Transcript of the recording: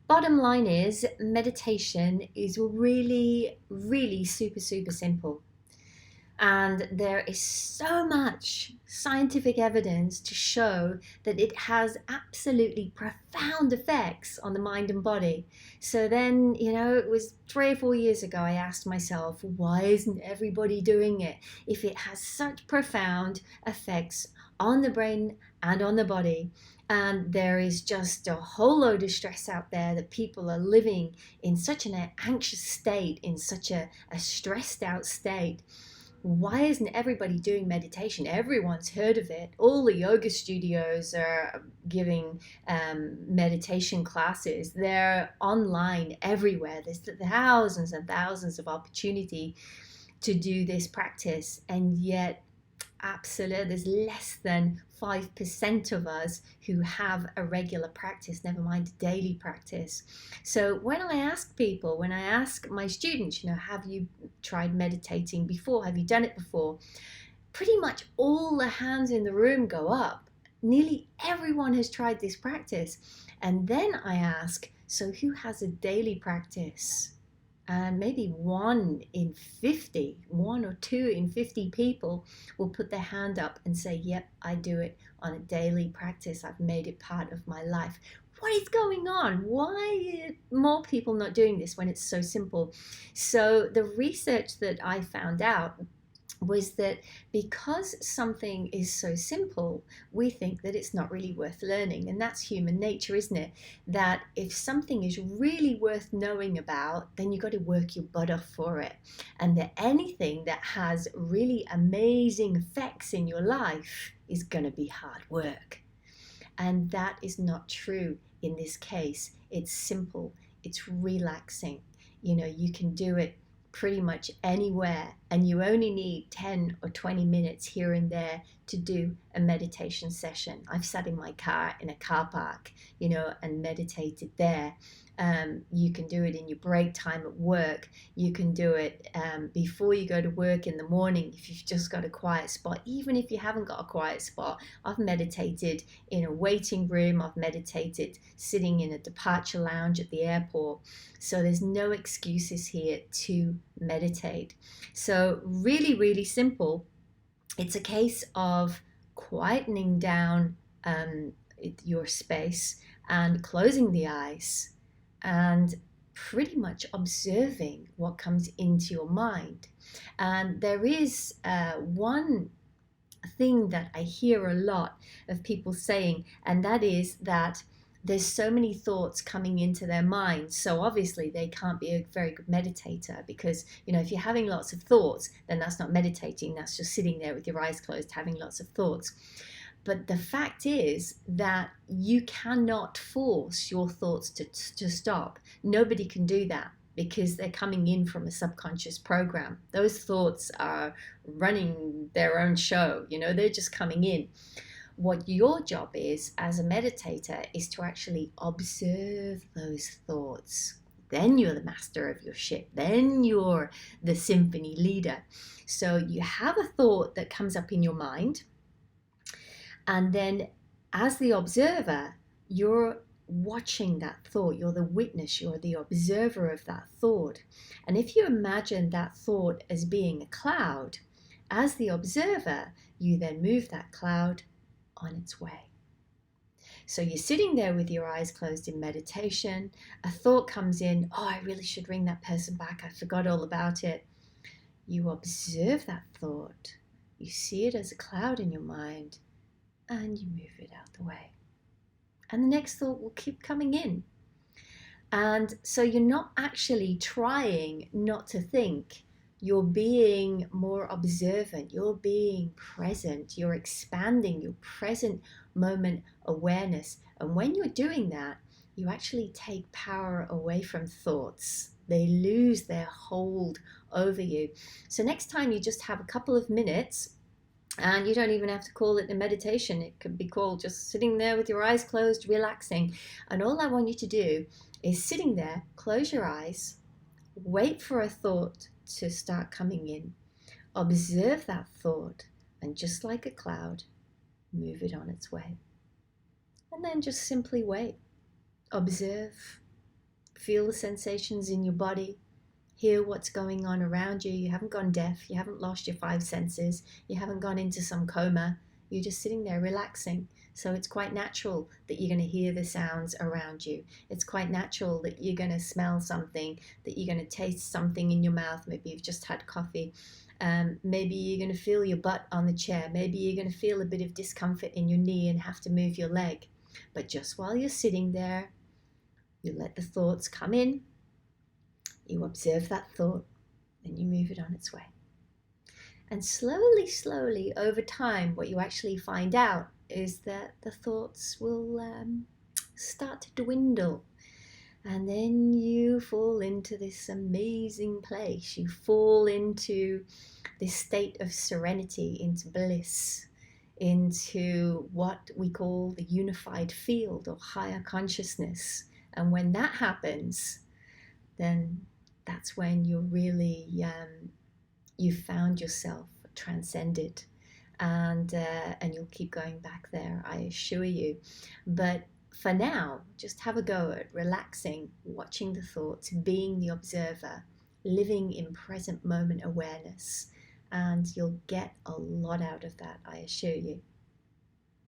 Bottom line is, meditation is really, really super simple. And there is so much scientific evidence to show that it has absolutely profound effects on the mind and body. So then, it was 3 or 4 years ago, I asked myself, why isn't everybody doing it? If it has such profound effects on the brain and on the body. And there is just a whole load of stress out there that people are living in such an anxious state, in such a stressed out state. Why isn't everybody doing meditation? Everyone's heard of it. All the yoga studios are giving meditation classes. They're online everywhere. There's thousands and thousands of opportunity to do this practice, and yet absolute there's less than 5% of us who have a regular practice, never mind a daily practice. So when I ask my students, have you tried meditating before, have you done it before, pretty much all the hands in the room go up. Nearly everyone has tried this practice. And then I ask, so who has a daily practice? And maybe 1 or 2 in 50 people will put their hand up and say, yep, I do it on a daily practice. I've made it part of my life. What is going on? Why are more people not doing this when it's so simple? So the research that I found out was that because something is so simple, we think that it's not really worth learning. And that's human nature, isn't it? That if something is really worth knowing about, then you've got to work your butt off for it. And that anything that has really amazing effects in your life is going to be hard work. And that is not true in this case. It's simple, it's relaxing. You can do it pretty much anywhere, and you only need 10 or 20 minutes here and there to do a meditation session. I've sat in my car in a car park, and meditated there. You can do it in your break time at work. You can do it before you go to work in the morning if you've just got a quiet spot. Even if you haven't got a quiet spot, I've meditated in a waiting room. I've meditated sitting in a departure lounge at the airport. So there's no excuses here to meditate. So really simple. It's a case of quietening down your space and closing the eyes and pretty much observing what comes into your mind. And there is one thing that I hear a lot of people saying, and that is that there's so many thoughts coming into their minds, so obviously they can't be a very good meditator, because if you're having lots of thoughts, then that's not meditating, that's just sitting there with your eyes closed having lots of thoughts. But the fact is that you cannot force your thoughts to stop. Nobody can do that, because they're coming in from a subconscious program. Those thoughts are running their own show, they're just coming in. What your job is as a meditator is to actually observe those thoughts. Then you're the master of your ship. Then you're the symphony leader. So you have a thought that comes up in your mind, and then as the observer, you're watching that thought. You're the witness, you're the observer of that thought. And if you imagine that thought as being a cloud, as the observer, you then move that cloud on its way. So you're sitting there with your eyes closed in meditation. A thought comes in, oh, I really should ring that person back. I forgot all about it. You observe that thought. You see it as a cloud in your mind, and you move it out the way. And the next thought will keep coming in. And so you're not actually trying not to think. You're being more observant. You're being present. You're expanding your present moment awareness. And when you're doing that, you actually take power away from thoughts. They lose their hold over you. So next time you just have a couple of minutes, and you don't even have to call it a meditation. It could be called just sitting there with your eyes closed, relaxing. And all I want you to do is sitting there, close your eyes, wait for a thought to start coming in, observe that thought, and just like a cloud, move it on its way. And then just simply wait, observe, Feel the sensations in your body. Hear what's going on around you. You haven't gone deaf. You haven't lost your five senses. You haven't gone into some coma. You're just sitting there relaxing. So it's quite natural that you're going to hear the sounds around you. It's quite natural that you're going to smell something, that you're going to taste something in your mouth. Maybe you've just had coffee. Maybe you're going to feel your butt on the chair. Maybe you're going to feel a bit of discomfort in your knee and have to move your leg. But just while you're sitting there, you let the thoughts come in. You observe that thought, and you move it on its way. And slowly, slowly, over time, what you actually find out is that the thoughts will start to dwindle. And then you fall into this amazing place. You fall into this state of serenity, into bliss, into what we call the unified field or higher consciousness. And when that happens, then that's when you're really, you've found yourself transcended, and you'll keep going back there, I assure you. But for now, just have a go at relaxing, watching the thoughts, being the observer, living in present moment awareness, and you'll get a lot out of that, I assure you.